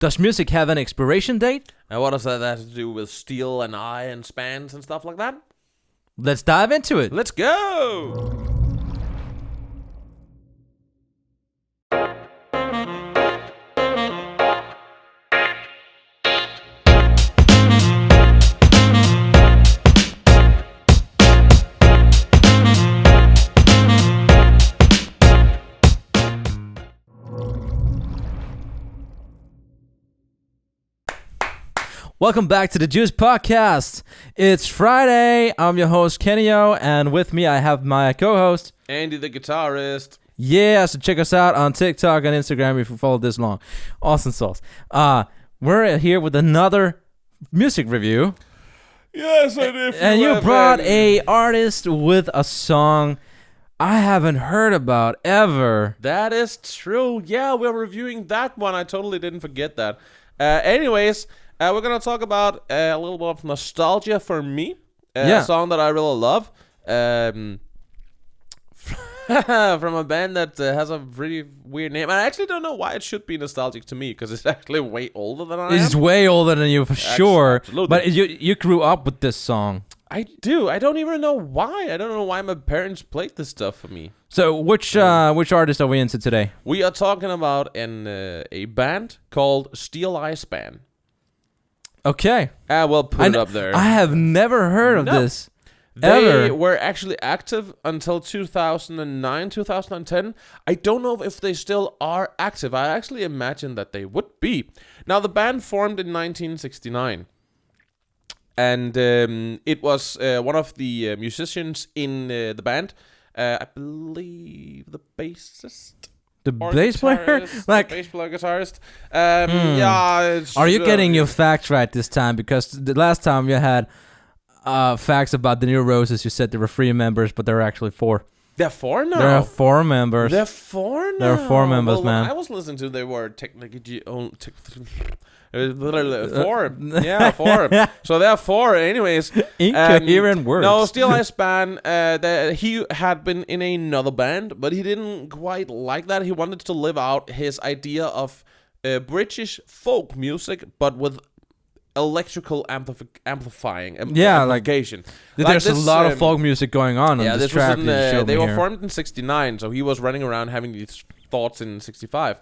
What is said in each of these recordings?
Does music have an expiration date? And what does that have to do with steel and eye and spans and stuff like that? Let's dive into it. Let's go! Welcome back to the Juice Podcast. It's Friday. I'm your host, Kenyo, and with me I have my co-host, Andy the guitarist. Yeah, so check us out on TikTok and Instagram if you follow this long. Awesome sauce. We're here with another music review. Yes, and you brought a artist with a song I haven't heard about ever. That is true. Yeah, we're reviewing that one. I totally didn't forget that. Anyways, we're going to talk about a little bit of nostalgia for me. A song that I really love. From a band that has a pretty weird name. I actually don't know why it should be nostalgic to me, because it's actually way older than I am. It's way older than you, for sure. Absolutely. But you grew up with this song. I do. I don't even know why. I don't know why my parents played this stuff for me. So which artist are we into today? We are talking about a band called Steeleye Span. Okay. We'll put it up there. I have never heard of this. They were actually active until 2009, 2010. I don't know if they still are active. I actually imagine that they would be. Now, the band formed in 1969. And it was one of the musicians in the band. I believe the bassist. The bass player? Like bass player, guitarist. Yeah. Are you getting your facts right this time? Because the last time you had facts about the New Roses, you said there were 3 members, but there are actually 4. They're 4 now? There are 4 members. They're 4 now? There are 4 members, man. I was listening to, they were technically... 4. Yeah, 4. So there are 4 anyways. Incoherent words. No, Steeleye Span, he had been in another band, but he didn't quite like that. He wanted to live out his idea of British folk music, but with electrical amplifying amplification. There's a lot of folk music going on this track. They were formed in 69, so he was running around having these thoughts in 65.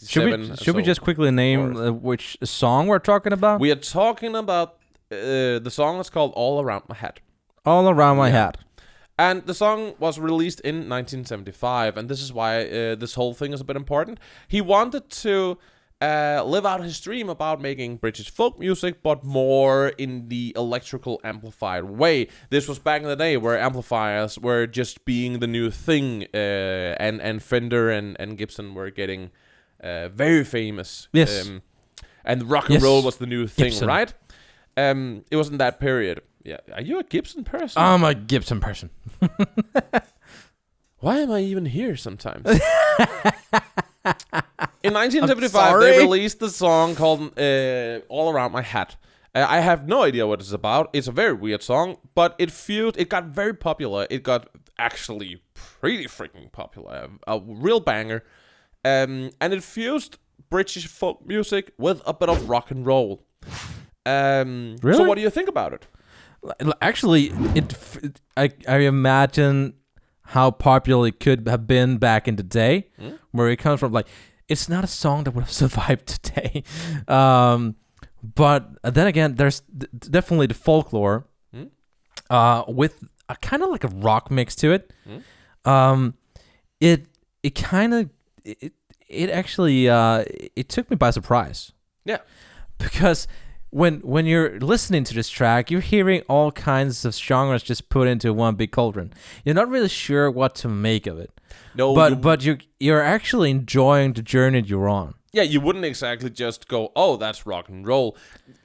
Should we just quickly name which song we're talking about? We are talking about the song is called All Around My Hat. All Around My Hat. And the song was released in 1975, and this is why this whole thing is a bit important. He wanted to live out his dream about making British folk music, but more in the electrical amplified way. This was back in the day where amplifiers were just being the new thing, and Fender and Gibson were getting very famous. Yes. And rock and roll was the new thing, Gibson. right? It was in that period. Yeah. Are you a Gibson person? I'm a Gibson person. Why am I even here sometimes? In 1975, they released the song called All Around My Hat. I have no idea what it's about. It's a very weird song, but it got very popular. It got actually pretty freaking popular. A real banger. And it fused British folk music with a bit of rock and roll. Really? So what do you think about it? Actually, I imagine how popular it could have been back in the day, where it comes from. Like, it's not a song that would have survived today. But then again, there's definitely the folklore with a kind of like a rock mix to it. It actually took me by surprise. Yeah, because when you're listening to this track, you're hearing all kinds of genres just put into one big cauldron. You're not really sure what to make of it. No, but you're actually enjoying the journey you're on. Yeah, you wouldn't exactly just go, "Oh, that's rock and roll."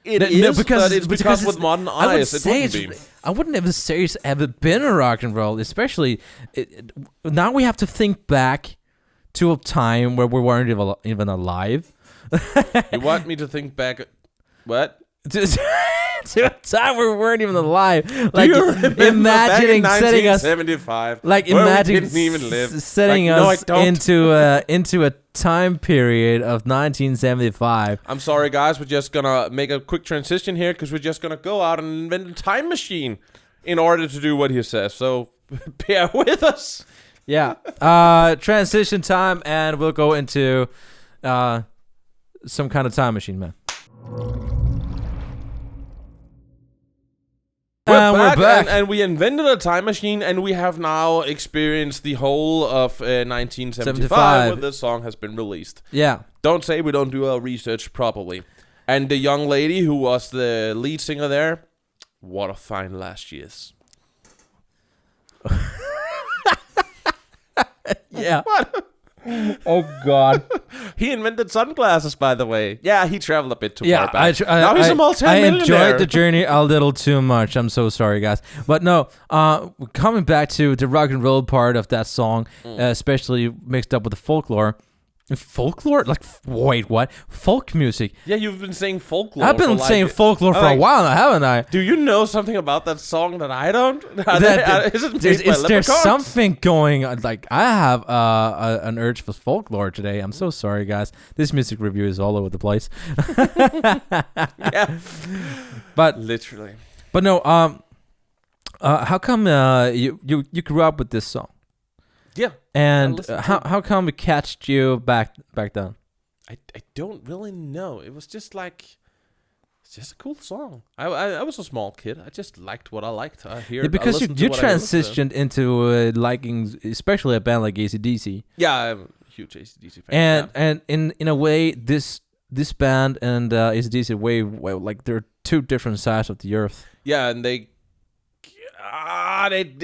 Because with modern eyes, it wouldn't be. I wouldn't ever say it's ever been a rock and roll, especially now we have to think back to a time where we weren't even alive. You want me to think back? What? to to a time where we weren't even alive. Do Like you remember imagining back in setting us, 1975, like where we imagine didn't even live. setting Like, no, I us don't. into a time period of 1975. I'm sorry, guys. We're just gonna make a quick transition here because we're just gonna go out and invent a time machine in order to do what he says. So bear with us. Yeah. Transition time, and we'll go into some kind of time machine, man. We're back. And we invented a time machine, and we have now experienced the whole of 1975 when this song has been released. Yeah. Don't say we don't do our research properly. And the young lady who was the lead singer there, what a fine lass she is. Yeah. What? Oh, God. He invented sunglasses, by the way. Yeah, he traveled a bit too far back. Now he's a multi-millionaire. I enjoyed the journey a little too much. I'm so sorry, guys. But no, coming back to the rock and roll part of that song, especially mixed up with the folklore. Folklore? Like, wait, what? Folk music? Yeah, you've been saying folklore. I've been saying folklore for a while now, haven't I? Do you know something about that song that I don't? Is there something going on? Like, I have an urge for folklore today. I'm so sorry, guys. This music review is all over the place. Yeah. But literally. But no, how come you grew up with this song? Yeah. And how come it catched you back then? I don't really know. It was just like, it's just a cool song. I was a small kid. I just liked what I liked. Because you transitioned into liking, especially a band like AC/DC. Yeah, I'm a huge AC/DC fan. And in a way, this band and AC/DC way, like they're two different sides of the earth. Yeah, and they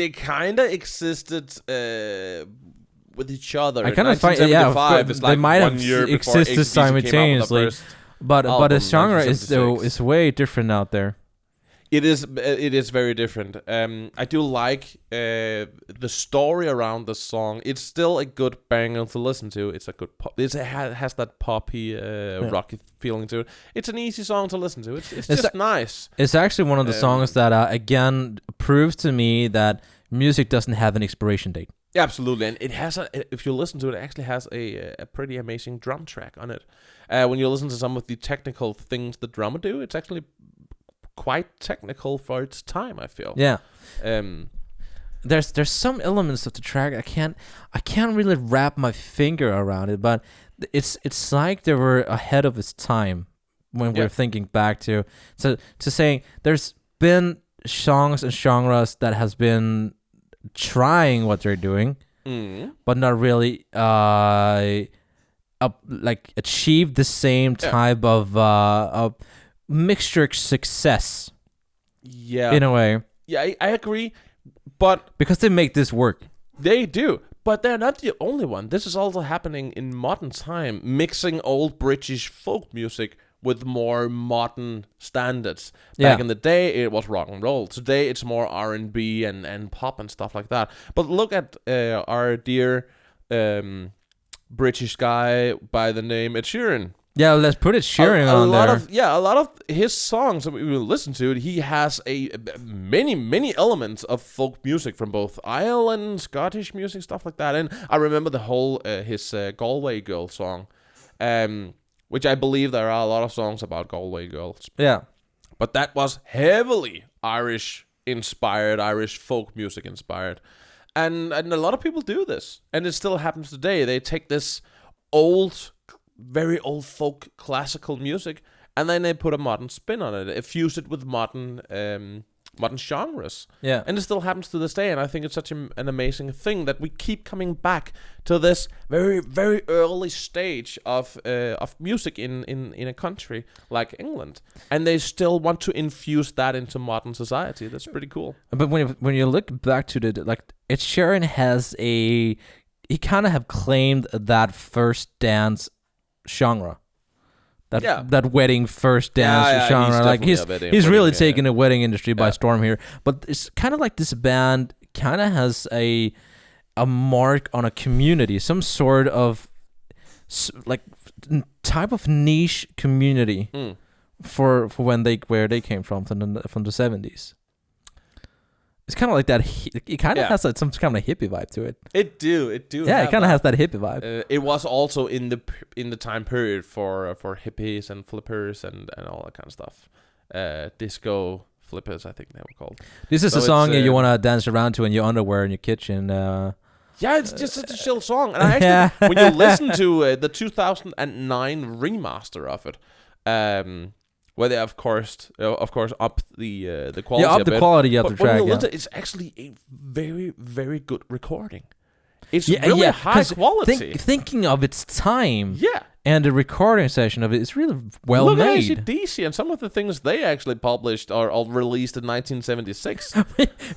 kind of existed with each other. I kind of find, it's like they might have 1 year existed simultaneously, but the genre is way different out there. It is very different. I do like the story around the song. It's still a good banger to listen to. It's a good pop. It has that poppy, rocky feeling to it. It's an easy song to listen to. It's just nice. It's actually one of the songs that again proves to me that music doesn't have an expiration date. Yeah, absolutely, and it has if you listen to it, it actually has a pretty amazing drum track on it. When you listen to some of the technical things the drummer do, it's actually quite technical for its time, I feel. Yeah. There's some elements of the track I can't really wrap my finger around it, but it's like they were ahead of its time when we're thinking back to saying there's been songs and genres that has been trying what they're doing, but not really like achieve the same type of mixture success. Yeah, in a way. Yeah, I agree, but because they make this work. They do, but they're not the only one. This is also happening in modern time, mixing old British folk music with more modern standards. Back in the day, it was rock and roll. Today, it's more R&B and pop and stuff like that. But look at our dear British guy by the name Ed Sheeran. Yeah, let's put it Sheeran on there. A lot of his songs that we will listen to, he has many elements of folk music from both Ireland, Scottish music, stuff like that. And I remember the whole his Galway Girl song, which I believe there are a lot of songs about Galway girls. Yeah, but that was heavily Irish inspired, Irish folk music inspired, and a lot of people do this, and it still happens today. They take this very old folk classical music, and then they put a modern spin on it. They fuse it with modern genres. Yeah, and it still happens to this day. And I think it's such an amazing thing that we keep coming back to this very, very early stage of music in a country like England, and they still want to infuse that into modern society. That's pretty cool. But when you look back to Ed Sheeran has he kind of have claimed that first dance genre, that wedding first dance genre. He's really taken the wedding industry by storm here. But it's kind of like this band kind of has a mark on a community, some sort of like type of niche community for where they came from the 70s. It's kind of like that. It kind of has like some kind of hippie vibe to it. It do. Yeah, it kind of has that hippie vibe. It was also in the time period for hippies and flippers and all that kind of stuff. Disco flippers, I think they were called. This is a song you want to dance around to in your underwear in your kitchen. Yeah, it's just such a chill song. And I actually, when you listen to the 2009 remaster of it, where they of course up the quality. Yeah, up the quality of the track. When you listen, it's actually a very, very good recording. It's really high quality. Thinking of its time. Yeah. And the recording session of it is really well Look made. Look at AC/DC and some of the things they actually published or released in 1976.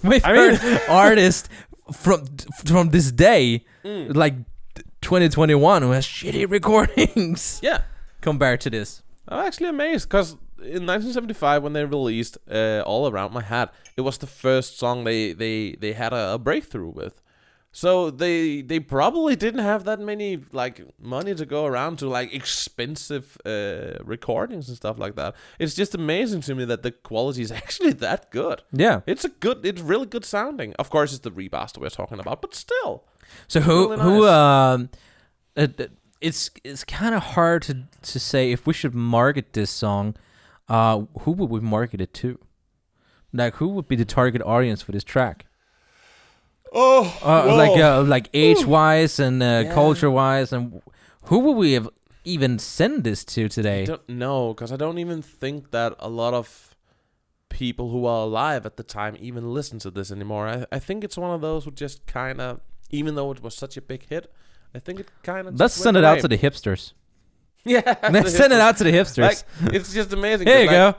We've heard artists from this day, like 2021, who has shitty recordings. Yeah. Compared to this. I'm actually amazed, because in 1975, when they released All Around My Hat, it was the first song they had a breakthrough with. So they probably didn't have that many like money to go around to like expensive recordings and stuff like that. It's just amazing to me that the quality is actually that good. Yeah, it's really good sounding. Of course, it's the remaster we're talking about, but still. So it's kind of hard to say if we should market this song. Who would we market it to? Like, who would be the target audience for this track? Like age-wise and culture-wise, and who would we have even send this to today? I don't know, because I don't even think that a lot of people who are alive at the time even listen to this anymore. I think it's one of those who just kind of, even though it was such a big hit, I think it kind of. Let's send it out to the hipsters. Yeah, let's send it out to the hipsters. Like, it's just amazing. Here you go.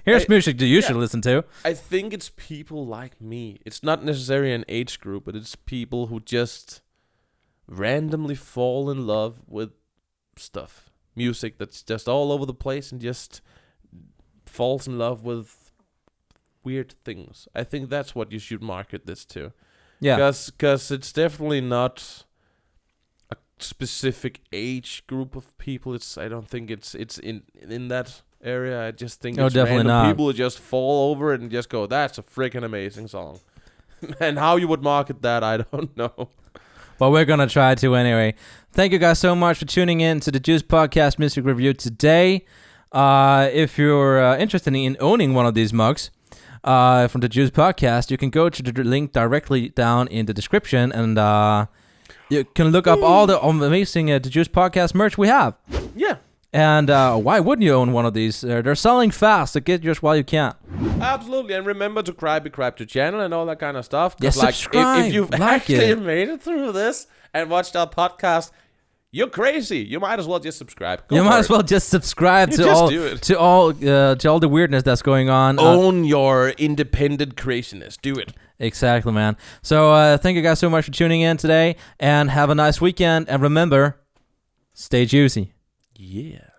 Here's music you should listen to. I think it's people like me. It's not necessarily an age group, but it's people who just randomly fall in love with stuff, music that's just all over the place, and just falls in love with weird things. I think that's what you should market this to. Yeah, because it's definitely not specific age group of people. I don't think it's in that area. I just think it's definitely random not. People who just fall over it and just go, that's a freaking amazing song. And how you would market that, I don't know. But we're gonna try to anyway. Thank you guys so much for tuning in to the Juice Podcast Music Review today. If you're interested in owning one of these mugs from the Juice Podcast, you can go to the link directly down in the description, and you can look up all the amazing The Juice Podcast merch we have. Yeah. And why wouldn't you own one of these? They're selling fast, so get yours while you can. Absolutely. And remember to subscribe to channel and all that kind of stuff. Yeah, subscribe. If you've actually made it through this and watched our podcast, you're crazy. You might as well just subscribe. You might as well just subscribe to all the weirdness that's going on. Own your independent craziness. Do it. Exactly, man. So thank you guys so much for tuning in today, and have a nice weekend. And remember, stay juicy. Yeah.